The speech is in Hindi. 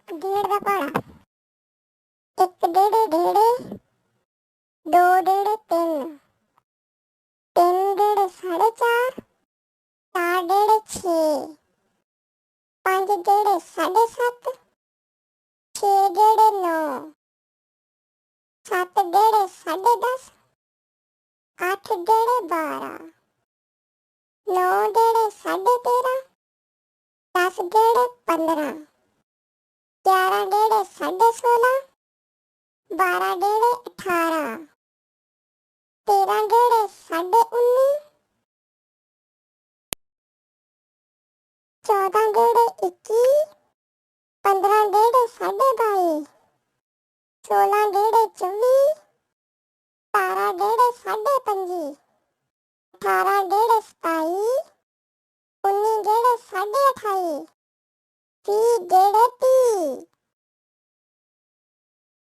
एक डेढ़ का पड़ा। एक डेढ़ डेढ़, दो डेढ़ तीन, तीन डेढ़ साढ़े चार, चार डेढ़ छः, पाँच डेढ़ साढ़े सात, छः डेढ़ नौ, सात डेढ़ साढ़े 10, आठ डेढ़ 12, नौ डेढ़ साढ़े 13, 10 डेढ़ 15, 11 डेढ़ साढ़े 16, 12 डेढ़ 18, 13 डेढ़ साढ़े 19, 14 डेढ़ 21, 15 डेढ़ साढ़े 22, 16 डेढ़ 24, 17 डेढ़ साढ़े 25, 18 डेढ़ 27, 19 डेढ़ साढ़े 28, 30 डेढ़